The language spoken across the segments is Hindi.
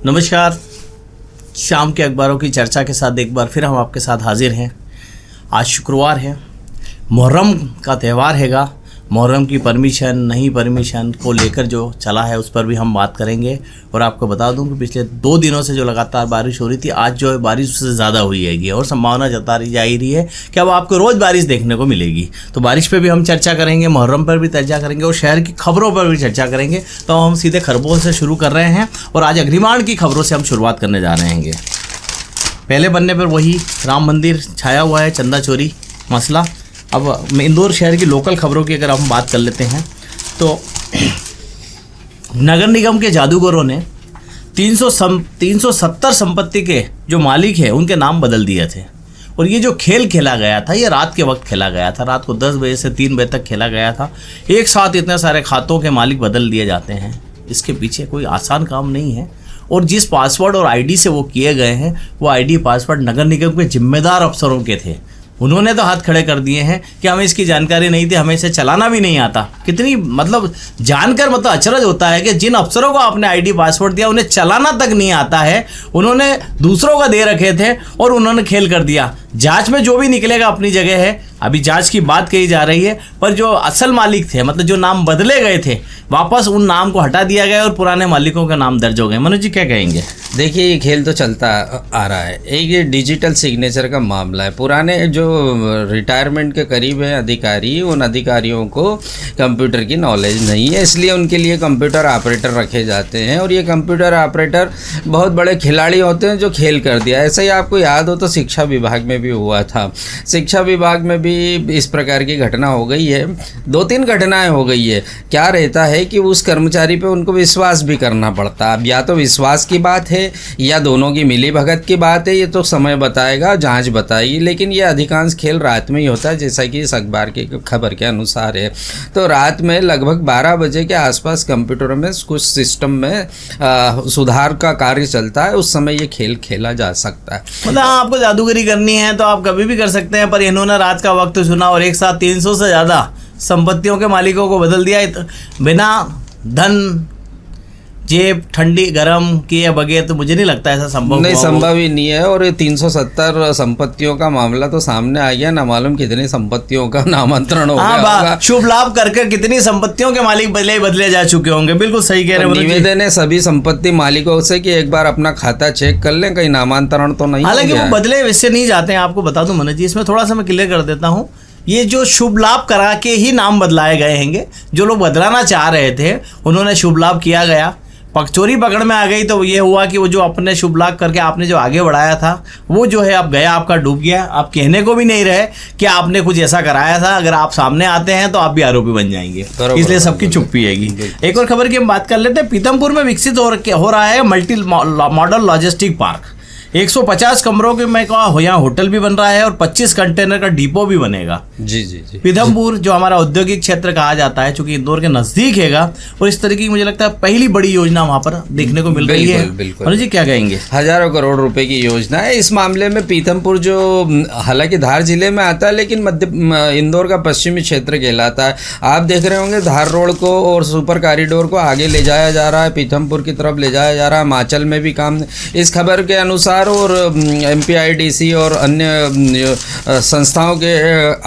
नमस्कार। शाम के अखबारों की चर्चा के साथ एक बार फिर हम आपके साथ हाजिर हैं। आज शुक्रवार है, मुहर्रम का त्यौहार हैगा। मुहर्रम की परमिशन नहीं परमिशन को लेकर जो चला है उस पर भी हम बात करेंगे। और आपको बता दूं कि पिछले 2 दिनों से जो लगातार बारिश हो रही थी, आज जो है बारिश उससे ज़्यादा हुई हैगी और संभावना जताई जा रही है कि अब आपको रोज़ बारिश देखने को मिलेगी। तो बारिश पे भी हम चर्चा करेंगे, मुहर्रम पर भी चर्चा करेंगे और शहर की खबरों पर भी चर्चा करेंगे। तो हम सीधे खबरों से शुरू कर रहे हैं और आज अग्रिमाण की खबरों से हम शुरुआत करने जा रहे हैं। पहले बनने पर वही राम मंदिर छाया हुआ है, चंदा चोरी मसला। अब इंदौर शहर की लोकल खबरों की अगर हम बात कर लेते हैं तो नगर निगम के जादूगरों ने 370 संपत्ति के जो मालिक हैं उनके नाम बदल दिए थे। और ये जो खेल खेला गया था ये रात के वक्त खेला गया था। रात को 10 बजे से 3 बजे तक खेला गया था। एक साथ इतने सारे खातों के मालिक बदल दिए जाते हैं, इसके पीछे कोई आसान काम नहीं है। और जिस पासवर्ड और आईडी से वो किए गए हैं वो आईडी पासवर्ड नगर निगम के जिम्मेदार अफसरों के थे। उन्होंने तो हाथ खड़े कर दिए हैं कि हमें इसकी जानकारी नहीं थी, हमें इसे चलाना भी नहीं आता। कितनी जानकर अचरज होता है कि जिन अफसरों को आपने आईडी पासवर्ड दिया उन्हें चलाना तक नहीं आता है। उन्होंने दूसरों का दे रखे थे और उन्होंने खेल कर दिया। जांच में जो भी निकलेगा अपनी जगह है, अभी जांच की बात कही जा रही है। पर जो असल मालिक थे, जो नाम बदले गए थे, वापस उन नाम को हटा दिया गया और पुराने मालिकों के नाम दर्ज हो गए। मनोज जी क्या कहेंगे? देखिए, ये खेल तो चलता आ रहा है। एक ये डिजिटल सिग्नेचर का मामला है। पुराने जो रिटायरमेंट के करीब हैं अधिकारी, उन अधिकारियों को कंप्यूटर की नॉलेज नहीं है, इसलिए उनके लिए कंप्यूटर ऑपरेटर रखे जाते हैं। और ये कंप्यूटर ऑपरेटर बहुत बड़े खिलाड़ी होते हैं जो खेल कर दिया। ऐसा ही आपको याद हो तो शिक्षा विभाग में भी हुआ था। शिक्षा विभाग में भी इस प्रकार की घटना हो गई है। 2-3 घटनाएं हो गई है। क्या रहता है कि उस कर्मचारी पे उनको विश्वास भी करना पड़ता है। अब या तो विश्वास की बात है या दोनों की मिली भगत की बात है, ये तो समय बताएगा, जांच बताएगी। लेकिन ये अधिकांश खेल रात में ही होता है, जैसा कि इस अखबार की खबर के अनुसार है। तो रात में लगभग 12 बजे के आसपास कंप्यूटर में कुछ सिस्टम में सुधार का कार्य चलता है, उस समय ये खेल खेला जा सकता है। आपको जादूगरी करनी है तो आप कभी भी कर सकते हैं, पर इन्होंने रात का वक्त चुना और एक साथ 300 से ज़्यादा संपत्तियों के मालिकों को बदल दिया। बिना धन जेब ठंडी गर्म किए बगैर तो मुझे नहीं लगता ऐसा संभव नहीं, संभव ही नहीं है। और ये 370 संपत्तियों का मामला तो सामने आ गया, ना मालूम कितनी संपत्तियों का नामांतरण हो गया होगा। शुभ लाभ करके कितनी संपत्तियों के मालिक बदले जा चुके होंगे। बिल्कुल सही कह रहे हैं। निवेदन है सभी संपत्ति मालिकों से कि एक बार अपना खाता चेक कर लें, कहीं नामांतरण तो नहीं। हालांकि वो बदले इससे नहीं जाते हैं। आपको बता दूं मनोज जी, इसमें थोड़ा सा मैं क्लियर कर देता हूँ। ये जो शुभ लाभ करा के ही नाम बदलाए गए हैंगे। जो लोग बदलाना चाह रहे थे उन्होंने शुभ लाभ किया गया, चोरी पकड़ में आ गई। तो ये हुआ कि वो जो अपने शुभ लाभ करके आपने जो आगे बढ़ाया था वो जो है अब गया, आपका डूब गया। आप कहने को भी नहीं रहे कि आपने कुछ ऐसा कराया था। अगर आप सामने आते हैं तो आप भी आरोपी बन जाएंगे, इसलिए सबकी चुप्पी हैगी। एक और खबर की हम बात कर लेते हैं। पीथमपुर में विकसित हो रहा है मल्टी मॉडल लॉजिस्टिक पार्क। 150 कमरों के में यहाँ होटल भी बन रहा है और 25 कंटेनर का डिपो भी बनेगा। जी। पीथमपुर जो हमारा औद्योगिक क्षेत्र कहा जाता है, चूंकि इंदौर के नजदीक हैगा, और इस तरीके की मुझे लगता है पहली बड़ी योजना वहाँ पर देखने को मिल रही है। मनोज जी क्या कहेंगे? हजारों करोड़ रुपए की योजना है। इस मामले में पीथमपुर जो हालांकि धार जिले में आता है लेकिन इंदौर का पश्चिमी क्षेत्र कहलाता है। आप देख रहे होंगे धार रोड को और सुपर कॉरिडोर को आगे ले जाया जा रहा है, पीथमपुर की तरफ ले जाया जा रहा है। हिमाचल में भी काम इस खबर के अनुसार और MPIDC और अन्य संस्थाओं के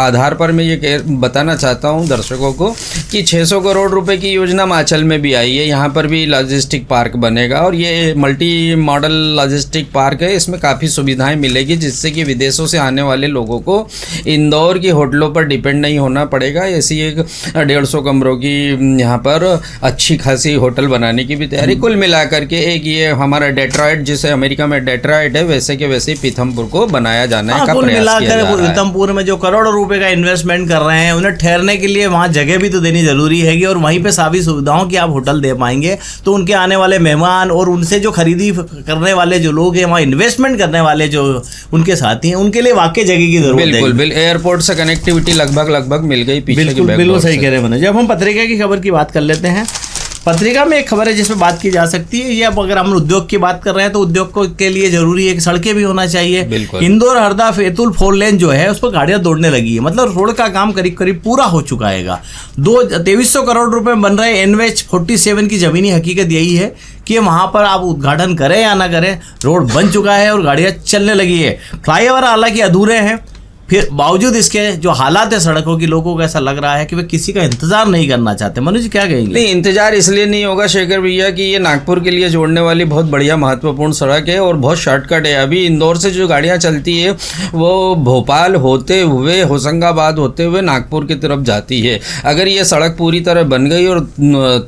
आधार पर मैं ये बताना चाहता हूँ दर्शकों को कि 600 करोड़ रुपए की योजना हिमाचल में भी आई है। यहाँ पर भी लॉजिस्टिक पार्क बनेगा और ये मल्टी मॉडल लॉजिस्टिक पार्क है। इसमें काफ़ी सुविधाएं मिलेगी जिससे कि विदेशों से आने वाले लोगों को इंदौर की होटलों पर डिपेंड नहीं होना पड़ेगा। ऐसी एक 150 कमरों की यहाँ पर अच्छी खासी होटल बनाने की भी तैयारी। कुल मिलाकर के एक ये हमारा डेट्रॉइट, जिसे अमेरिका में डेट्रॉइट है, वैसे के वैसे पीथमपुर को बनाया जाने का प्रयास किया जा रहा है। पीथमपुर में जो करोड़ों रुपए का इन्वेस्टमेंट कर रहे हैं, उन्हें ठहरने के लिए वहाँ जगह भी तो देनी जरूरी है और वहीं पे सभी सुविधाओं की आप होटल दे पाएंगे तो उनके आने वाले मेहमान और उनसे जो खरीदी करने वाले जो लोग हैं, वहाँ इन्वेस्टमेंट करने वाले जो उनके साथी हैं, उनके लिए वाकई जगह की जरूरत है। बिल्कुल एयरपोर्ट से कनेक्टिविटी लगभग मिल गई। बिल्कुल सही कह रहे हैं मनोज। जब हम पत्रिका की खबर की बात कर लेते हैं पत्रिका में एक खबर है जिसमें बात की जा सकती है। ये अब अगर हम उद्योग की बात कर रहे हैं तो उद्योग को के लिए जरूरी है कि सड़कें भी होना चाहिए। इंदौर हरदा फेतुल 4 लेन जो है उस पर गाड़ियां दौड़ने लगी है, मतलब रोड का काम करीब करीब पूरा हो चुका है। 2300 करोड़ रुपए बन रहे NH 47 की जमीनी हकीकत यही है कि वहां पर आप उद्घाटन करें या ना करें, रोड बन चुका है और गाड़ियां चलने लगी है। फ्लाईओवर हालांकि अधूरे हैं, फिर बावजूद इसके जो हालात है सड़कों की, लोगों को ऐसा लग रहा है कि वे किसी का इंतजार नहीं करना चाहते। मनु जी क्या कहेंगे? नहीं, इंतजार इसलिए नहीं होगा शेखर भैया कि ये नागपुर के लिए जोड़ने वाली बहुत बढ़िया महत्वपूर्ण सड़क है और बहुत शॉर्टकट है। अभी इंदौर से जो गाड़ियां चलती है वो भोपाल होते हुए, होशंगाबाद होते हुए नागपुर की तरफ जाती है। अगर ये सड़क पूरी तरह बन गई और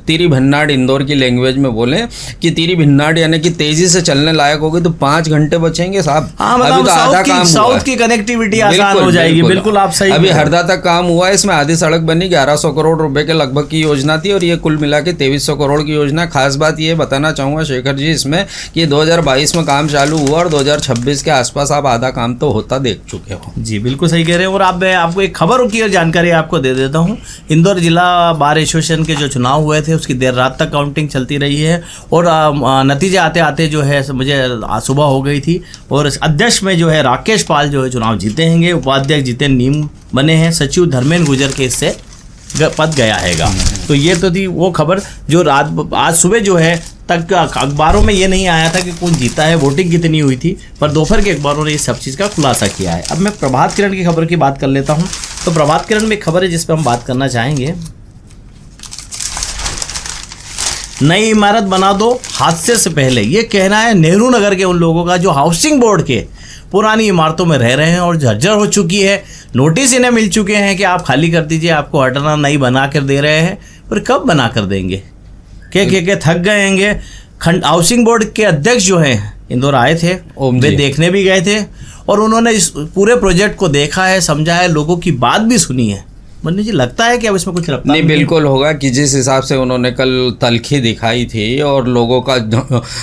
तिरी भन्नाड, इंदौर की लैंग्वेज में बोले कि तिरी भन्नाड यानी कि तेजी से चलने लायक होगी, तो 5 घंटे बचेंगे साहब। अभी तो आधा काम साउथ की कनेक्टिविटी हो जाएगी। बिल्कुल आप सही। अभी हरदा तक काम हुआ है, इसमें आधी सड़क बनी, 1100 करोड़ रुपए के लगभग की योजना थी और ये कुल मिला के 2300 करोड़ की योजना। खास बात ये बताना चाहूंगा शेखर जी इसमें कि 2022 में काम चालू हुआ और 2026 के आसपास आप आधा काम तो होता देख चुके हो। जी बिल्कुल सही कह रहे हैं। और मैं आपको एक खबर की जानकारी आपको दे देता हूँ। इंदौर जिला बार एसोसिएशन के जो चुनाव हुए थे उसकी देर रात तक काउंटिंग चलती रही है और नतीजे आते आते जो है मुझे सुबह हो गई थी और अध्यक्ष में जो है राकेश पाल जो है चुनाव जीते हैं, उपाध्यक्ष जितेंद्र नीम बने हैं, सचिव धर्मेंद्र गुजर के इससे पद गया हैगा। तो ये तो थी वो खबर जो आज सुबह जो है तक अखबारों में ये नहीं आया था कि कौन जीता है, वोटिंग कितनी हुई थी, पर दोपहर के अखबारों ने इस सब चीज़ का खुलासा किया है। अब मैं प्रभात किरण की खबर की बात कर लेता हूँ। तो प्रभात किरण में एक खबर है जिस पर हम बात करना चाहेंगे। नई इमारत बना दो हादसे से पहले, ये कहना है नेहरू नगर के उन लोगों का जो हाउसिंग बोर्ड के पुरानी इमारतों में रह रहे हैं और जर्जर हो चुकी है। नोटिस इन्हें मिल चुके हैं कि आप खाली कर दीजिए, आपको हटना नहीं बना कर दे रहे हैं, पर कब बना कर देंगे? के थक गए होंगे। हाउसिंग बोर्ड के अध्यक्ष जो हैं इंदौर आए थे, वे देखने भी गए थे और उन्होंने इस पूरे प्रोजेक्ट को देखा है, समझा है, लोगों की बात भी सुनी है। मन्नू जी लगता है कि अब इसमें कुछ रफ्तार नहीं? बिल्कुल होगा कि जिस हिसाब से उन्होंने कल तलखी दिखाई थी और लोगों का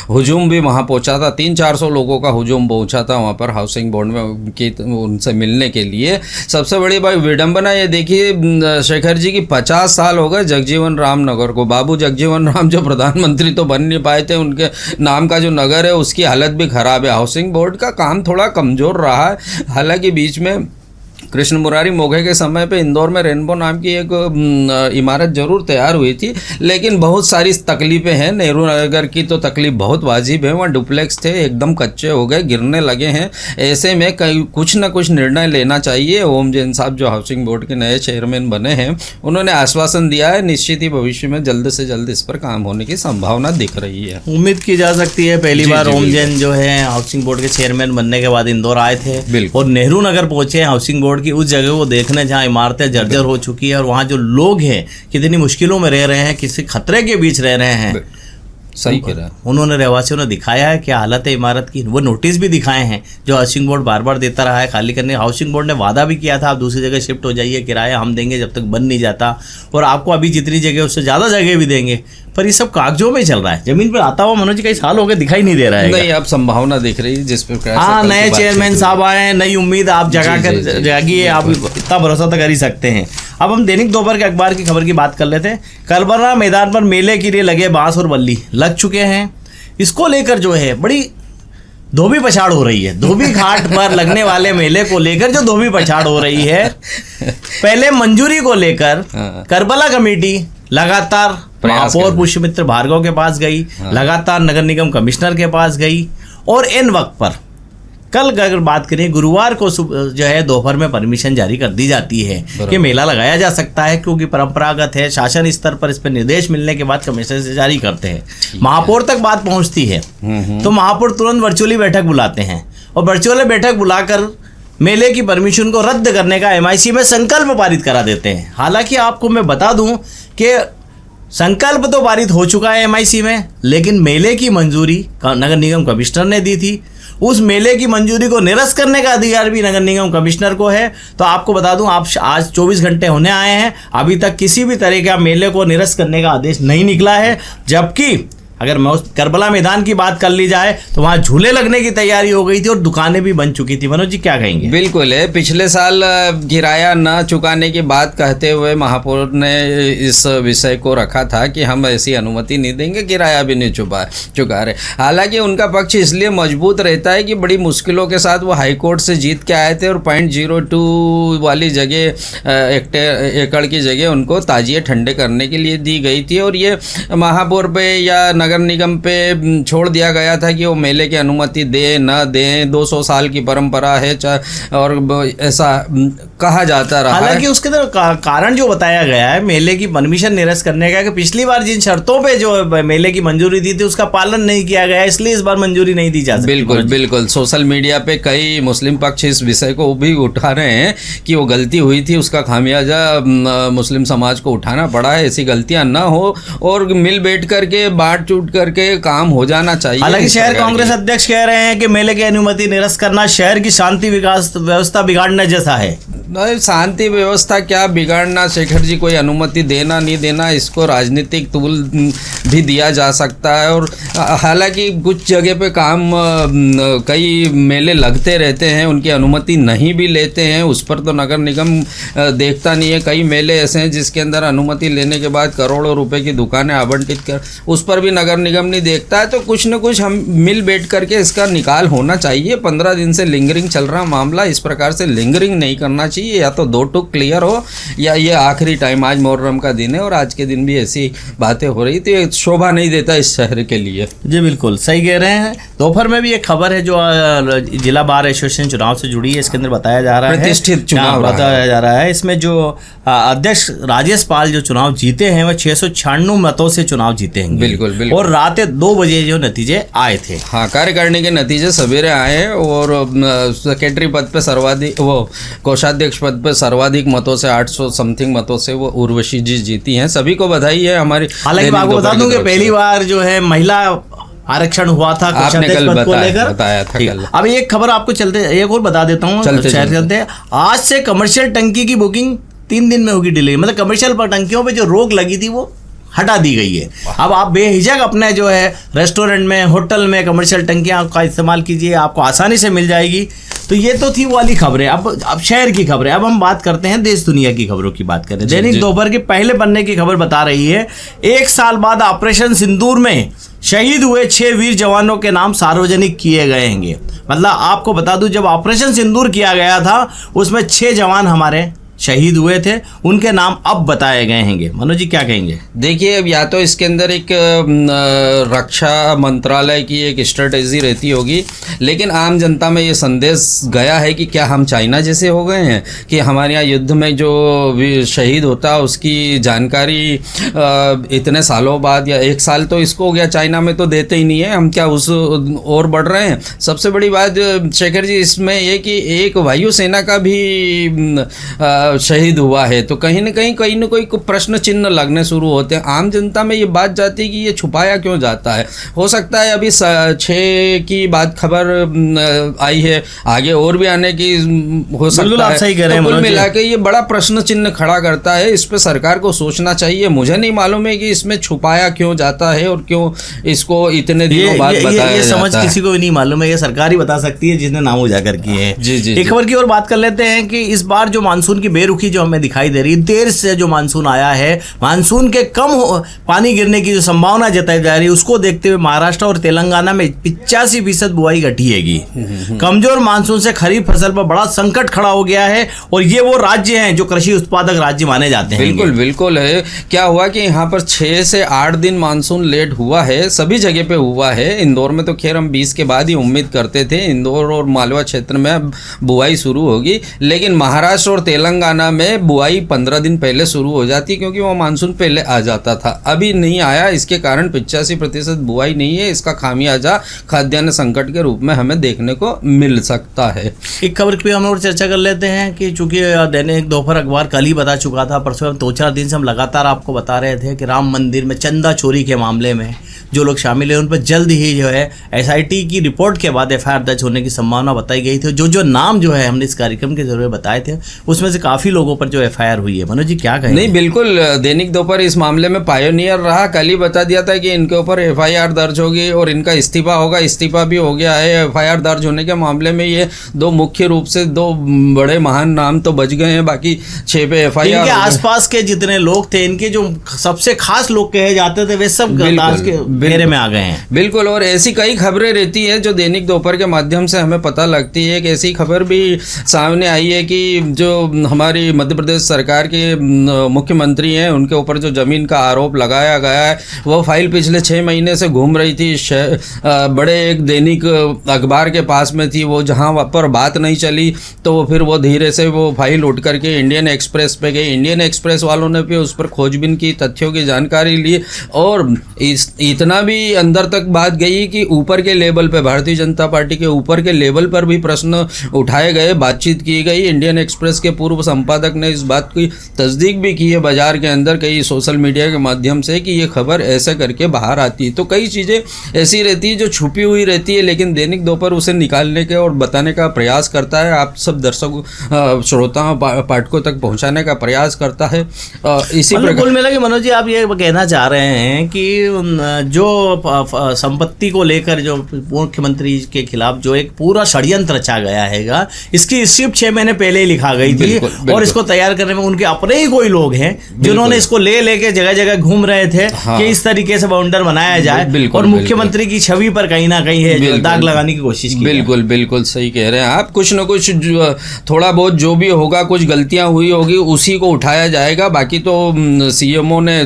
हुजूम भी वहाँ पहुँचा था, 300-400 लोगों का हुजूम पहुँचा था वहाँ पर हाउसिंग बोर्ड में उनसे मिलने के लिए। सबसे बड़ी बात विडंबना ये देखिए शेखर जी की 50 साल हो गए जगजीवन राम नगर को। बाबू जगजीवन राम जो प्रधानमंत्री तो बन नहीं पाए थे, उनके नाम का जो नगर है उसकी हालत भी ख़राब है। हाउसिंग बोर्ड का काम थोड़ा कमज़ोर रहा है। हालांकि बीच में कृष्ण मुरारी मोघे के समय पे इंदौर में रेनबो नाम की एक इमारत जरूर तैयार हुई थी, लेकिन बहुत सारी तकलीफें हैं। नेहरू नगर की तो तकलीफ बहुत वाजिब है, वहाँ डुप्लेक्स थे एकदम कच्चे हो गए, गिरने लगे हैं। ऐसे में कुछ ना कुछ निर्णय लेना चाहिए। ओम जैन साहब जो हाउसिंग बोर्ड के नए चेयरमैन बने हैं, उन्होंने आश्वासन दिया है निश्चित ही भविष्य में जल्द से जल्द इस पर काम होने की संभावना दिख रही है। उम्मीद की जा सकती है। पहली बार ओम जैन जो है हाउसिंग बोर्ड के चेयरमैन बनने के बाद इंदौर आए थे और नेहरू नगर पहुंचे हाउसिंग बोर्ड की उस जगह को देखने जहां इमारतें जर्जर हो चुकी है और वहां जो लोग हैं कितनी मुश्किलों में रह रहे हैं, किसी खतरे के बीच रह रहे हैं। सही कह रहा है। उन्होंने रहवासियों ने दिखाया है क्या हालत है इमारत की। वो नोटिस भी दिखाए हैं जो हाउसिंग बोर्ड बार बार देता रहा है खाली करने। हाउसिंग बोर्ड ने वादा भी किया था आप दूसरी जगह शिफ्ट हो जाइए, किराया हम देंगे जब तक बन नहीं जाता, और आपको अभी जितनी जगह उससे ज़्यादा जगह भी देंगे। पर ये सब कागजों में चल रहा है, जमीन पर आता हुआ मनोज कई साल हो गए दिखाई नहीं दे रहा है। नहीं, अब संभावना दिख रही है जिस पर हाँ नए चेयरमैन साहब आए, नई उम्मीद आप जगा कर जागिए, आप इतना भरोसा तो कर ही सकते हैं। अब हम दैनिक दोपहर के अखबार की खबर की बात कर लेते हैं। कलबर्रा मैदान पर मेले के लिए लगे बांस और बल्ली लग चुके हैं। इसको लेकर जो है बड़ी धोबी पछाड़ हो रही है। धोबी घाट पर लगने वाले मेले को लेकर जो धोबी पछाड़ हो रही है, पहले मंजूरी को लेकर करबला कमेटी लगातार महापौर पुष्यमित्र भार्गव के पास गई, लगातार नगर निगम कमिश्नर के पास गई और इन वक्त पर कल अगर बात करें गुरुवार को जो है दोपहर में परमिशन जारी कर दी जाती है कि मेला लगाया जा सकता है, क्योंकि परंपरागत है। शासन स्तर पर इस पर निर्देश मिलने के बाद कमिश्नर से जारी करते हैं, महापौर तक बात पहुंचती है तो महापौर तुरंत वर्चुअली बैठक बुलाते हैं और वर्चुअली बैठक बुलाकर मेले की परमिशन को रद्द करने का MIC में संकल्प पारित करा देते हैं। हालांकि आपको मैं बता दूं कि संकल्प तो पारित हो चुका है MIC में, लेकिन मेले की मंजूरी नगर निगम कमिश्नर ने दी थी। उस मेले की मंजूरी को निरस्त करने का अधिकार भी नगर निगम कमिश्नर को है। तो आपको बता दूं आप आज 24 घंटे होने आए हैं, अभी तक किसी भी तरह का मेले को निरस्त करने का आदेश नहीं निकला है, जबकि अगर मैं उस करबला मैदान की बात कर ली जाए तो वहाँ झूले लगने की तैयारी हो गई थी और दुकानें भी बन चुकी थी। मनोज जी क्या कहेंगे? बिल्कुल है, पिछले साल किराया न चुकाने की बात कहते हुए महापौर ने इस विषय को रखा था कि हम ऐसी अनुमति नहीं देंगे, किराया भी नहीं चुका रहे। हालांकि उनका पक्ष इसलिए मजबूत रहता है कि बड़ी मुश्किलों के साथ वो हाईकोर्ट से जीत के आए थे और 0.02 वाली जगह एकड़ की जगह उनको ताजिए ठंडे करने के लिए दी गई थी और ये महापौर पे या नगर निगम पे छोड़ दिया गया था कि वो मेले की अनुमति दे न दें। 200 साल की परंपरा है और ऐसा कहा जाता रहा। हालांकि उसके अंदर कारण जो बताया गया है मेले की परमिशन निरस्त करने का कि पिछली बार जिन शर्तों पे जो मेले की मंजूरी दी थी उसका पालन नहीं किया गया, इसलिए इस बार मंजूरी नहीं दी जा सकती। बिल्कुल बिल्कुल, सोशल मीडिया पे कई मुस्लिम पक्ष इस विषय को भी उठा रहे हैं कि वो गलती हुई थी, उसका खामियाजा मुस्लिम समाज को उठाना पड़ा है। ऐसी गलतियां न हो और मिल बैठ करके बांट चूट करके काम हो जाना चाहिए। हालांकि शहर कांग्रेस अध्यक्ष कह रहे हैं कि मेले की अनुमति निरस्त करना शहर की शांति विकास व्यवस्था बिगाड़ने जैसा है। नहीं, शांति व्यवस्था क्या बिगाड़ना शेखर जी, कोई अनुमति देना नहीं देना इसको राजनीतिक तूल भी दिया जा सकता है। और हालांकि कुछ जगह पे काम कई मेले लगते रहते हैं, उनकी अनुमति नहीं भी लेते हैं, उस पर तो नगर निगम देखता नहीं है। कई मेले ऐसे हैं जिसके अंदर अनुमति लेने के बाद करोड़ों रुपए की दुकानें आवंटित कर, उस पर भी नगर निगम नहीं देखता है। तो कुछ न कुछ हम मिल बैठ करके इसका निकाल होना चाहिए। 15 दिन से लिंगरिंग चल रहा मामला, इस प्रकार से लिंगरिंग नहीं करना चाहिए। या तो 2 टुक क्लियर हो या ये आखिरी टाइम, आज मुहर्रम का दिन है और आज के दिन भी ऐसी बातें हो रही थी, शोभा नहीं देता इस शहर के लिए। जी बिल्कुल सही कह रहे हैं। दोपहर में भी एक खबर है जो जिला बार एसोसिएशन चुनाव से जुड़ी है, इसके अंदर बताया जा रहा है प्रतिष्ठित चुनाव बताया जा रहा है। इसमें जो अध्यक्ष राजेश पाल जो चुनाव जीते हैं वह 696 मतों से चुनाव जीते हैं। बिल्कुल बिल्कुल, और रात 2 बजे जो नतीजे आए थे। हाँ, कार्यकारिणी के नतीजे सवेरे आए और सेक्रेटरी पद पे सर्वाधिक, वो कोषाध्यक्ष पद पे सर्वाधिक मतों से 800 समथिंग मतों से वो उर्वशी जी जीती हैं। सभी को बधाई है हमारी। हालांकि आपको बता दूं कि पहली बार जो है महिला आरक्षण हुआ था आपने कल बताया था कल। अब एक खबर आपको चलते एक और बता देता हूँ, चलते आज से कमर्शियल टंकी की बुकिंग 3 दिन में होगी डिलीवरी। मतलब कमर्शियल टंकियों पे जो रोक लगी थी वो हटा दी गई है। अब आप बेहिचक अपने जो है रेस्टोरेंट में, होटल में कमर्शियल टंकियां का इस्तेमाल कीजिए, आपको आसानी से मिल जाएगी। तो ये तो थी वो वाली खबरें। अब शहर की खबरें। अब हम बात करते हैं देश दुनिया की खबरों की बात करें। दैनिक दोपहर के पहले पन्ने की खबर बता रही है 1 साल बाद ऑपरेशन सिंदूर में शहीद हुए 6 वीर जवानों के नाम सार्वजनिक किए गए हैं। मतलब आपको बता दूं जब ऑपरेशन सिंदूर किया गया था उसमें 6 जवान हमारे शहीद हुए थे, उनके नाम अब बताए गए हैं। मनोज जी क्या कहेंगे? देखिए, अब या तो इसके अंदर एक रक्षा मंत्रालय की एक स्ट्रेटेजी रहती होगी, लेकिन आम जनता में ये संदेश गया है कि क्या हम चाइना जैसे हो गए हैं कि हमारे यहाँ युद्ध में जो शहीद होता है उसकी जानकारी इतने सालों बाद या 1 साल तो इसको हो गया, चाइना में तो देते ही नहीं है, हम क्या उस और बढ़ रहे हैं। सबसे बड़ी बात शेखर जी इसमें ये कि एक वायुसेना का भी शहीद हुआ है, तो कहीं न कोई प्रश्न चिन्ह लगने शुरू होते हैं। आम जनता में ये बात जाती है कि ये छुपाया क्यों जाता है। हो सकता है अभी 6 की बात खबर आई है, आगे और भी आने की हो सकता है। सही कह रहे हैं। तो कुल मिला के ये बड़ा प्रश्न चिन्ह खड़ा करता है, इस पे सरकार को सोचना चाहिए। मुझे नहीं मालूम है कि इसमें छुपाया क्यों जाता है और क्यों इसको इतने दिनों बाद बताया जाता है। ये समझ किसी को भी नहीं मालूम है, ये सरकार ही बता सकती है जिसने नाम उजागर किए हैं। जी। एक खबर की और बात कर लेते हैं कि इस बार जो मानसून की बेरुखी जो हमें दिखाई दे रही है, देर से जो मानसून आया है, मानसून के कम पानी गिरने की जो संभावना जताई जा रही है उसको देखते हुए महाराष्ट्र और तेलंगाना में 85% बुआई घटी हैगी। कमजोर मानसून से खरीफ फसल पर बड़ा संकट खड़ा हो गया है और ये वो राज्य हैं जो कृषि उत्पादक राज्य माने जाते हैं। बिल्कुल है। क्या हुआ कि यहाँ पर 6 से 8 दिन मानसून लेट हुआ है, सभी जगह पे हुआ है। इंदौर में तो खैर हम 20 के बाद ही उम्मीद करते थे, इंदौर और मालवा क्षेत्र में बुआई शुरू होगी, लेकिन महाराष्ट्र और तेलंगाना में बुआई 15 दिन पहले शुरू हो जाती क्योंकि वो मानसून पहले आ जाता था। अभी नहीं आया, इसके कारण 85% बुआई नहीं है। इसका खामियाजा खाद्यान्न संकट के रूप में हमें देखने को मिल सकता है। एक खबर पे हम और चर्चा कर लेते हैं कि चूंकि दैनिक दोपहर अखबार कल ही बता चुका था, परसों 2-4 दिन से हम लगातार आपको बता रहे थे कि राम मंदिर में चंदा चोरी के मामले में जो लोग शामिल हैं उन पर जल्द ही जो है SIT की रिपोर्ट के बाद FIR दर्ज होने की संभावना बताई गई थी। जो नाम जो है हमने इस कार्यक्रम के जरिए बताए थे उसमें से काफ़ी लोगों पर जो एफआईआर हुई है। मनोज जी क्या कहें? नहीं, बिल्कुल दैनिक दोपहर इस मामले में पायोनियर रहा। कल ही बता दिया था कि इनके ऊपर एफआईआर दर्ज होगी और इनका इस्तीफा होगा। इस्तीफा भी हो गया है। एफआईआर दर्ज होने के मामले में ये दो मुख्य रूप से दो बड़े महान नाम तो बच गए हैं, बाकी 6 पे एफआईआर। इनके आसपास के जितने लोग थे, इनके जो सबसे खास लोग कहे जाते थे, वे सब दास के घेरे में आ गए हैं। बिल्कुल, और ऐसी कई खबरें रहती हैं जो दैनिक दोपहर के माध्यम से हमें पता लगती है। एक ऐसी खबर भी सामने आई है कि जो हमारी मध्य प्रदेश सरकार के मुख्यमंत्री हैं, उनके ऊपर जो जमीन का आरोप लगाया गया है, वो फाइल पिछले 6 महीने से घूम रही थी। बड़े एक दैनिक अखबार के पास में थी वो, जहाँ पर बात नहीं चली तो फिर वो धीरे से वो फाइल उठ करके इंडियन एक्सप्रेस पे गई। इंडियन एक्सप्रेस वालों ने भी उस पर खोजबीन की, तथ्यों की जानकारी ली और इतना भी अंदर तक बात गई कि ऊपर के लेवल पे, भारतीय जनता पार्टी के ऊपर के लेवल पर भी प्रश्न उठाए गए, बातचीत की गई। इंडियन एक्सप्रेस के पूर्व संपादक ने इस बात की तस्दीक भी की है बाजार के अंदर कई सोशल मीडिया के माध्यम से कि ये खबर ऐसे करके बाहर आती है। तो कई चीज़ें ऐसी रहती है जो छुपी हुई रहती है, लेकिन दैनिक दोपहर उसे निकालने के और बताने का प्रयास करता है, आप सब दर्शकों श्रोताओं पाठकों तक पहुंचाने का प्रयास करता है। इसी प्रकार कुल मिला के मनोज जी आप ये कहना चाह रहे हैं कि जो संपत्ति को लेकर जो मुख्यमंत्री के खिलाफ जो एक पूरा षड्यंत्र रचा गया हैगा, इसकी स्क्रिप्ट 6 महीने पहले ही लिखा गई थी और इसको तैयार करने में उनके अपने ही कोई लोग हैं जिन्होंने इसको लेके जगह जगह घूम रहे थे कि इस तरीके से बाउंडर बनाया जाए और मुख्यमंत्री की छवि पर कहीं ना कहीं है दाग लगाने की कोशिश की। बिल्कुल बिल्कुल सही कह रहे हैं आप। कुछ न कुछ थोड़ा बहुत जो भी होगा, कुछ गलतियां हुई होगी, उसी को उठाया जाएगा। बाकी तो सीएमओ ने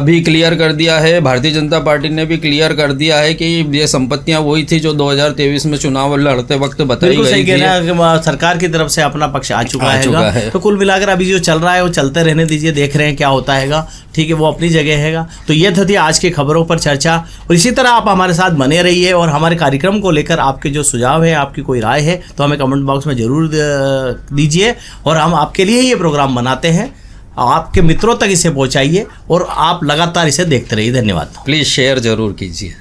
भी क्लियर कर दिया है, भारतीय जनता पार्टी ने भी क्लियर कर दिया है कि ये संपत्तियां वही थी जो 2023 में चुनाव लड़ते वक्त बताई गई थी। सरकार की तरफ से अपना पक्ष आ चुका है। तो कुल मिलाकर अभी जो चल रहा है वो चलते रहने दीजिए, देख रहे हैं क्या होता हैगा। ठीक है, वो अपनी जगह हैगा। तो ये थी आज की खबरों पर चर्चा, और इसी तरह आप हमारे साथ बने रहिए और हमारे कार्यक्रम को लेकर आपके जो सुझाव है, आपकी कोई राय है तो हमें कमेंट बॉक्स में जरूर दीजिए और हम आपके लिए ही ये प्रोग्राम बनाते हैं। आपके मित्रों तक इसे पहुंचाइए और आप लगातार इसे देखते रहिए। धन्यवाद। प्लीज़ शेयर जरूर कीजिए।